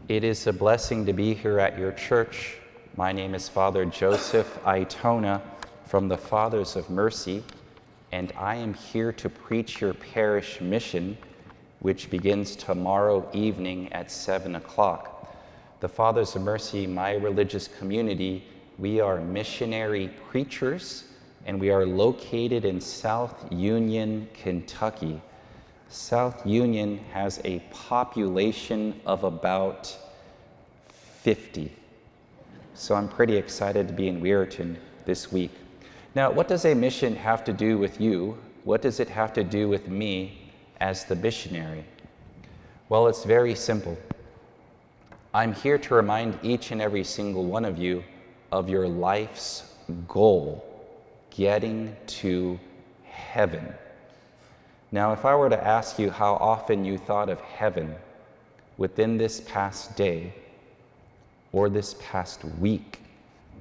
It is a blessing to be here at your church. My name is Father Joseph Aytona from the Fathers of Mercy, and I am here to preach your parish mission, which begins tomorrow evening at 7 o'clock. The Fathers of Mercy, my religious community, we are missionary preachers, and we are located in South Union, Kentucky. South Union has a population of about 50. So I'm pretty excited to be in Weirton this week. Now, what does a mission have to do with you? What does it have to do with me as the missionary? Well, it's very simple. I'm here to remind each and every single one of you of your life's goal, getting to heaven. Now, if I were to ask you how often you thought of heaven within this past day, or this past week,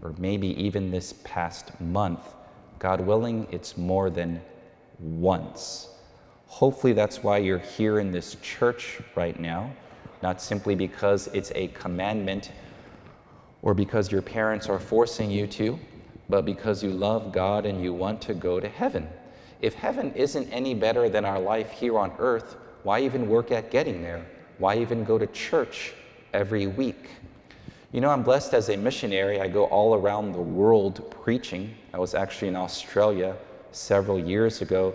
or maybe even this past month, God willing, it's more than once. Hopefully that's why you're here in this church right now, not simply because it's a commandment or because your parents are forcing you to, but because you love God and you want to go to heaven. If heaven isn't any better than our life here on earth, why even work at getting there? Why even go to church every week? You know, I'm blessed as a missionary. I go all around the world preaching. I was actually in Australia several years ago.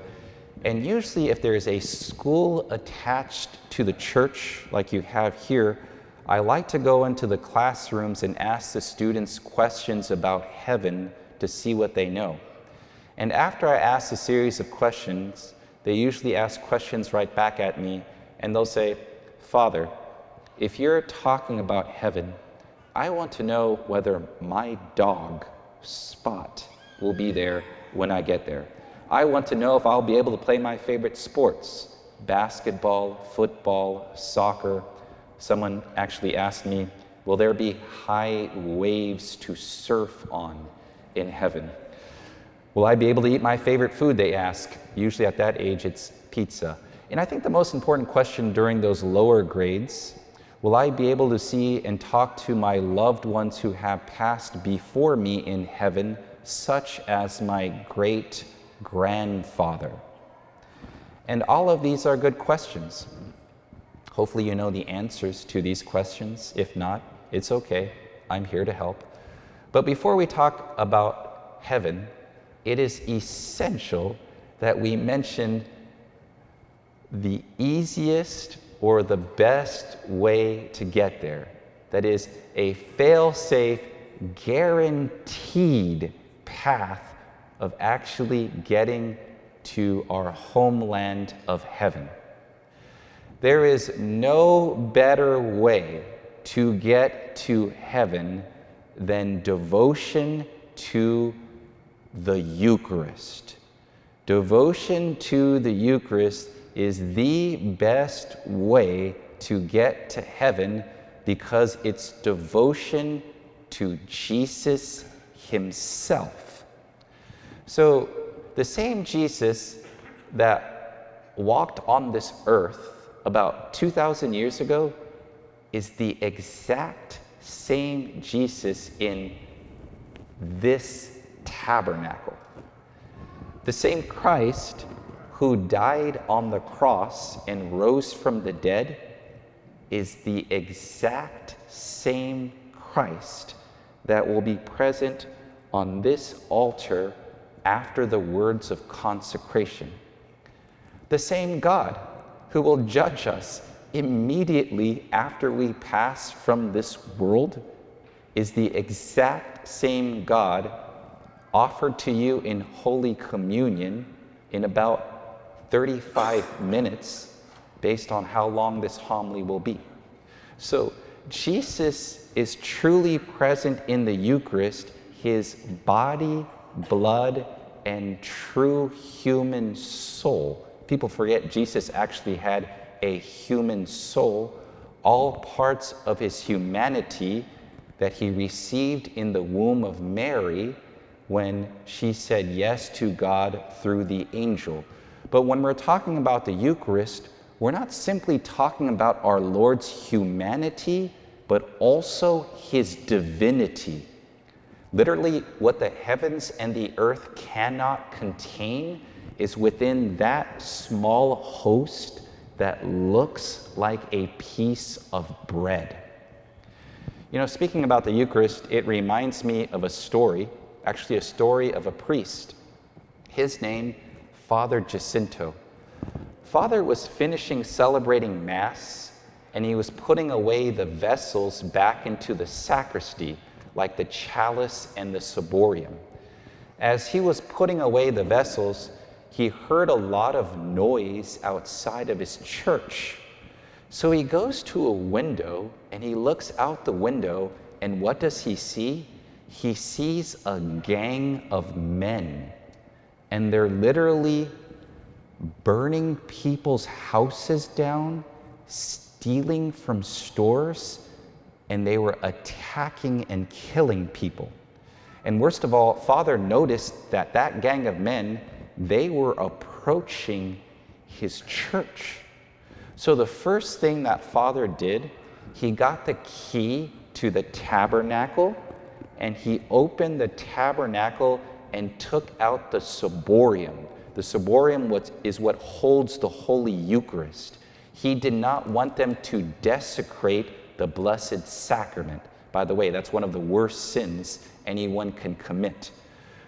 And usually if there is a school attached to the church like you have here, I like to go into the classrooms and ask the students questions about heaven to see what they know. And after I ask a series of questions, they usually ask questions right back at me, and they'll say, "Father, if you're talking about heaven, I want to know whether my dog, Spot, will be there when I get there. I want to know if I'll be able to play my favorite sports, basketball, football, soccer." Someone actually asked me, "Will there be high waves to surf on in heaven? Will I be able to eat my favorite food?" they ask. Usually at that age, it's pizza. And I think the most important question during those lower grades, will I be able to see and talk to my loved ones who have passed before me in heaven, such as my great-grandfather? And all of these are good questions. Hopefully you know the answers to these questions. If not, it's okay. I'm here to help. But before we talk about heaven, it is essential that we mention the easiest or the best way to get there. That is a fail-safe, guaranteed path of actually getting to our homeland of heaven. There is no better way to get to heaven than devotion to the Eucharist. Devotion to the Eucharist is the best way to get to heaven because it's devotion to Jesus himself. So the same Jesus that walked on this earth about 2,000 years ago is the exact same Jesus in this tabernacle. The same Christ who died on the cross and rose from the dead is the exact same Christ that will be present on this altar after the words of consecration. The same God who will judge us immediately after we pass from this world is the exact same God offered to you in Holy Communion in about 35 minutes, based on how long this homily will be. So Jesus is truly present in the Eucharist, his body, blood, and true human soul. People forget Jesus actually had a human soul, all parts of his humanity that he received in the womb of Mary when she said yes to God through the angel. But when we're talking about the Eucharist, we're not simply talking about our Lord's humanity, but also his divinity. Literally, what the heavens and the earth cannot contain is within that small host that looks like a piece of bread. You know, speaking about the Eucharist, it reminds me of a story, actually a story of a priest. His name, Father Jacinto. Father was finishing celebrating Mass, and he was putting away the vessels back into the sacristy, like the chalice and the ciborium. As he was putting away the vessels, he heard a lot of noise outside of his church. So he goes to a window and he looks out the window, and what does he see? He sees a gang of men, and they're literally burning people's houses down, stealing from stores, and they were attacking and killing people. And worst of all, Father noticed that that gang of men, they were approaching his church. So the first thing that Father did, he got the key to the tabernacle, and he opened the tabernacle and took out the ciborium. The ciborium is what holds the Holy Eucharist. He did not want them to desecrate the Blessed Sacrament. By the way, that's one of the worst sins anyone can commit.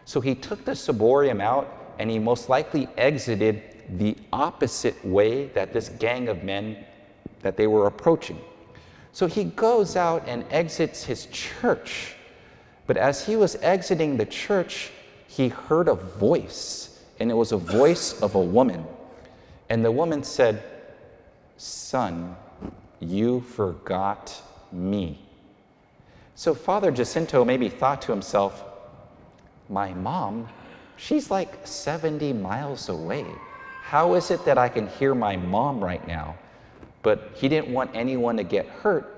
So he took the ciborium out, and he most likely exited the opposite way that this gang of men that they were approaching. So he goes out and exits his church. But as he was exiting the church, he heard a voice, and it was a voice of a woman. And the woman said, "Son, you forgot me." So Father Jacinto maybe thought to himself, my mom, she's like 70 miles away. How is it that I can hear my mom right now? But he didn't want anyone to get hurt.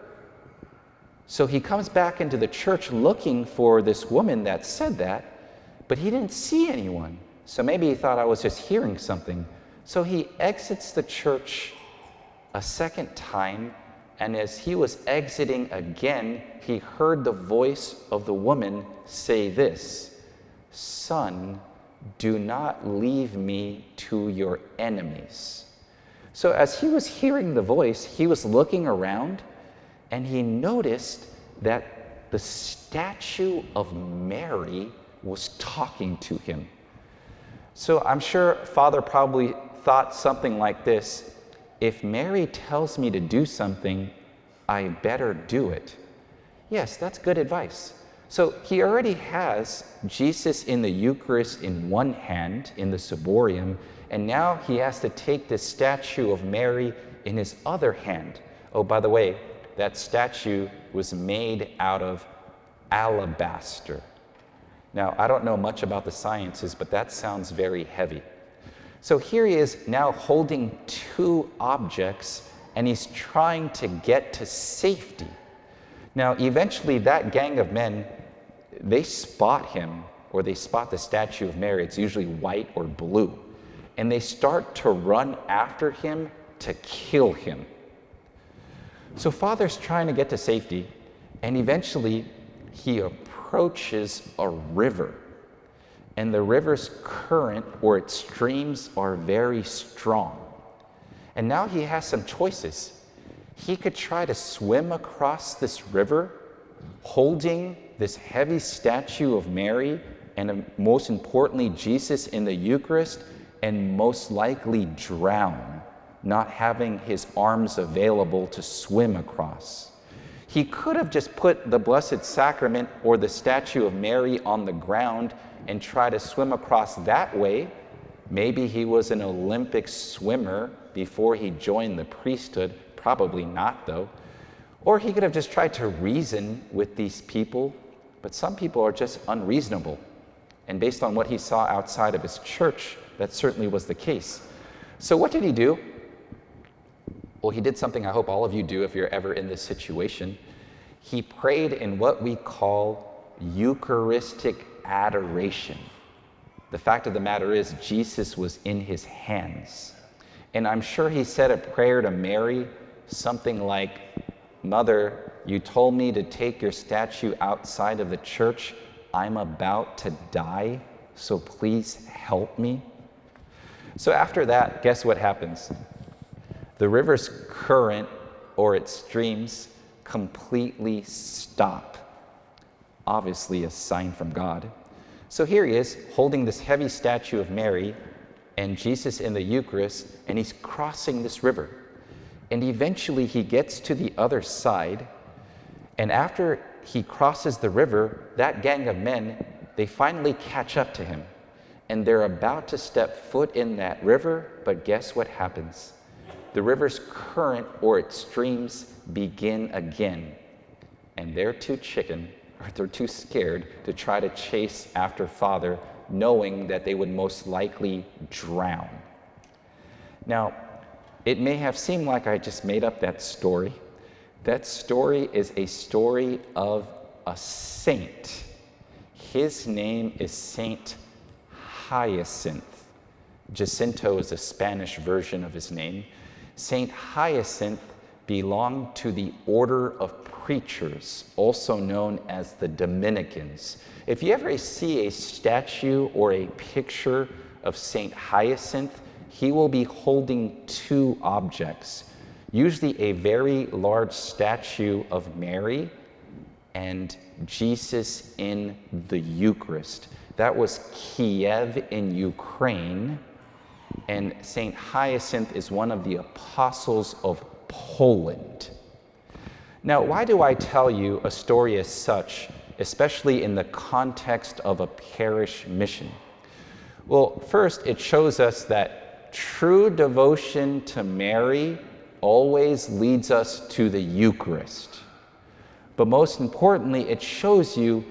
So he comes back into the church looking for this woman that said that, but he didn't see anyone. So maybe he thought I was just hearing something. So he exits the church a second time, and as he was exiting again, he heard the voice of the woman say this, "Son, do not leave me to your enemies." So as he was hearing the voice, he was looking around, and he noticed that the statue of Mary was talking to him. So I'm sure Father probably thought something like this, if Mary tells me to do something, I better do it. Yes, that's good advice. So he already has Jesus in the Eucharist in one hand, in the ciborium, and now he has to take this statue of Mary in his other hand. Oh, by the way, that statue was made out of alabaster. Now, I don't know much about the sciences, but that sounds very heavy. So here he is now holding two objects, and he's trying to get to safety. Now, eventually that gang of men, they spot him, or they spot the statue of Mary. It's usually white or blue. And they start to run after him to kill him. So Father's trying to get to safety, and eventually he approaches a river. And the river's current, or its streams, are very strong. And now he has some choices. He could try to swim across this river, holding this heavy statue of Mary, and most importantly, Jesus in the Eucharist, and most likely drown, not having his arms available to swim across. He could have just put the Blessed Sacrament or the statue of Mary on the ground and try to swim across that way. Maybe he was an Olympic swimmer before he joined the priesthood. Probably not, though. Or he could have just tried to reason with these people, but some people are just unreasonable. And based on what he saw outside of his church, that certainly was the case. So what did he do? Well, he did something I hope all of you do if you're ever in this situation. He prayed in what we call Eucharistic adoration. The fact of the matter is, Jesus was in his hands. And I'm sure he said a prayer to Mary, something like, "Mother, you told me to take your statue outside of the church. I'm about to die, so please help me." So after that, guess what happens? The river's current or its streams completely stop. Obviously a sign from God. So here he is holding this heavy statue of Mary and Jesus in the Eucharist, and he's crossing this river. And eventually he gets to the other side, and after he crosses the river, that gang of men, they finally catch up to him. And they're about to step foot in that river, but guess what happens? The river's current or its streams begin again. And they're too scared to try to chase after Father, knowing that they would most likely drown. Now, it may have seemed like I just made up that story. That story is a story of a saint. His name is Saint Hyacinth. Jacinto is a Spanish version of his name. Saint Hyacinth belonged to the order of preachers, also known as the Dominicans. If you ever see a statue or a picture of Saint Hyacinth, he will be holding two objects, usually a very large statue of Mary and Jesus in the Eucharist. That was Kiev in Ukraine, and Saint Hyacinth is one of the apostles of Poland. Now, why do I tell you a story as such, especially in the context of a parish mission? Well, first, it shows us that true devotion to Mary always leads us to the Eucharist. But most importantly, it shows you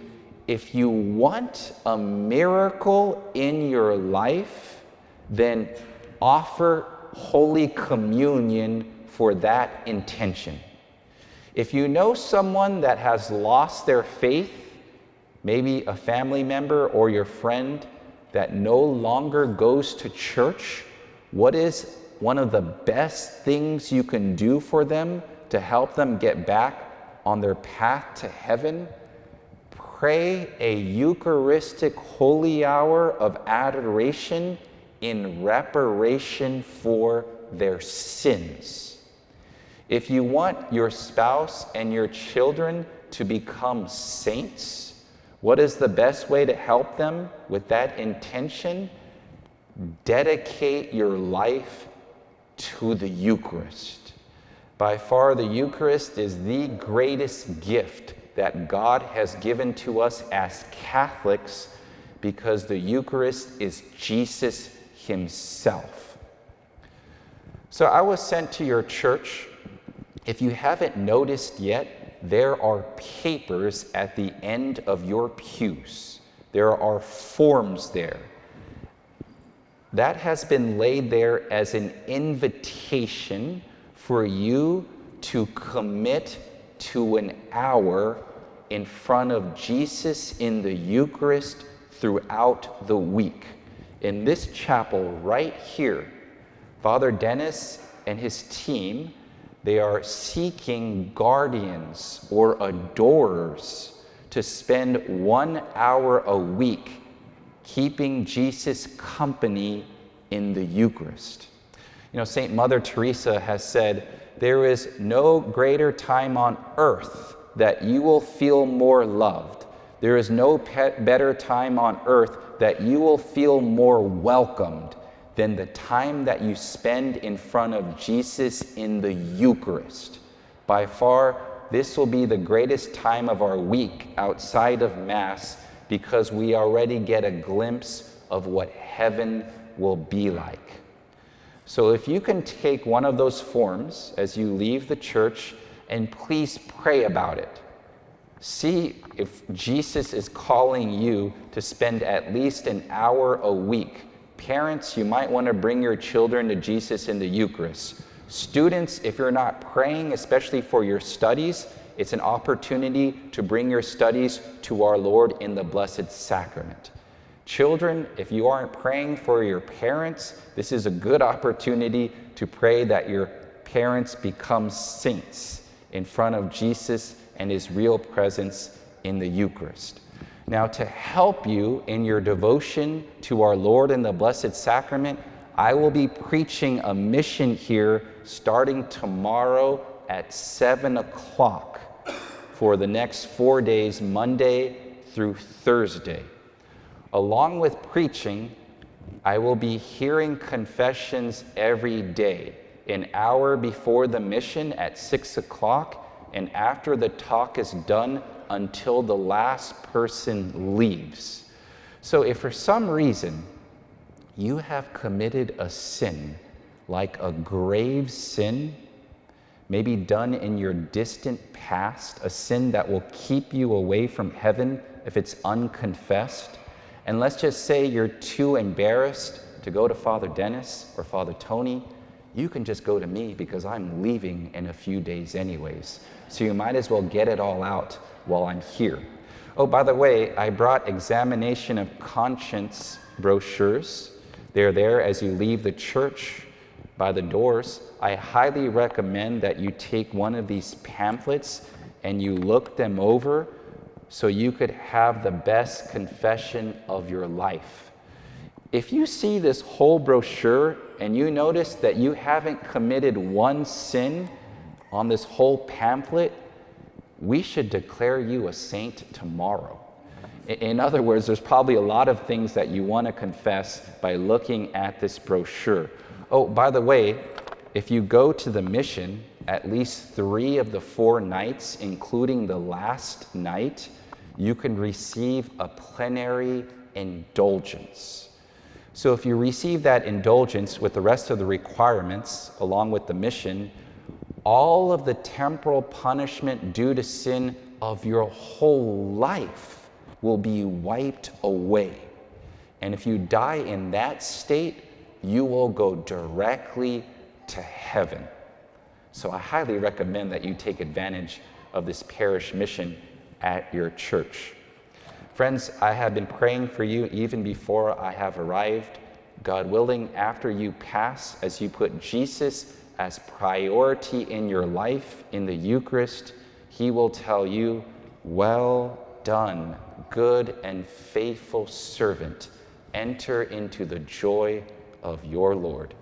if you want a miracle in your life, then offer Holy Communion for that intention. If you know someone that has lost their faith, maybe a family member or your friend that no longer goes to church, what is one of the best things you can do for them to help them get back on their path to heaven? Pray a Eucharistic holy hour of adoration in reparation for their sins. If you want your spouse and your children to become saints, what is the best way to help them with that intention? Dedicate your life to the Eucharist. By far, the Eucharist is the greatest gift that God has given to us as Catholics, because the Eucharist is Jesus himself. So I was sent to your church. If you haven't noticed yet, there are papers at the end of your pews. There are forms there. That has been laid there as an invitation for you to commit to an hour in front of Jesus in the Eucharist throughout the week. In this chapel right here, Father Dennis and his team, they are seeking guardians or adorers to spend 1 hour a week keeping Jesus company in the Eucharist. You know, Saint Mother Teresa has said, there is no greater time on earth that you will feel more loved. There is no better time on earth that you will feel more welcomed than the time that you spend in front of Jesus in the Eucharist. By far, this will be the greatest time of our week outside of Mass, because we already get a glimpse of what heaven will be like. So if you can take one of those forms as you leave the church, and please pray about it. See if Jesus is calling you to spend at least an hour a week. Parents, you might want to bring your children to Jesus in the Eucharist. Students, if you're not praying, especially for your studies, it's an opportunity to bring your studies to our Lord in the Blessed Sacrament. Children, if you aren't praying for your parents, this is a good opportunity to pray that your parents become saints in front of Jesus and his real presence in the Eucharist. Now, to help you in your devotion to our Lord in the Blessed Sacrament, I will be preaching a mission here starting tomorrow at 7 o'clock for the next 4 days, Monday through Thursday. Along with preaching, I will be hearing confessions every day, an hour before the mission at 6 o'clock, and after the talk is done until the last person leaves. So if for some reason you have committed a sin, like a grave sin, maybe done in your distant past, a sin that will keep you away from heaven if it's unconfessed, and let's just say you're too embarrassed to go to Father Dennis or Father Tony, you can just go to me because I'm leaving in a few days anyways. So you might as well get it all out while I'm here. Oh, by the way, I brought examination of conscience brochures. They're there as you leave the church by the doors. I highly recommend that you take one of these pamphlets and you look them over so you could have the best confession of your life. If you see this whole brochure and you notice that you haven't committed one sin on this whole pamphlet, we should declare you a saint tomorrow. In other words, there's probably a lot of things that you want to confess by looking at this brochure. Oh, by the way, if you go to the mission at least 3 of the 4 nights, including the last night, you can receive a plenary indulgence. So if you receive that indulgence with the rest of the requirements, along with the mission, all of the temporal punishment due to sin of your whole life will be wiped away. And if you die in that state, you will go directly to heaven. So I highly recommend that you take advantage of this parish mission at your church. Friends, I have been praying for you even before I have arrived. God willing, after you pass, as you put Jesus as priority in your life in the Eucharist, he will tell you, "Well done, good and faithful servant. Enter into the joy of your Lord."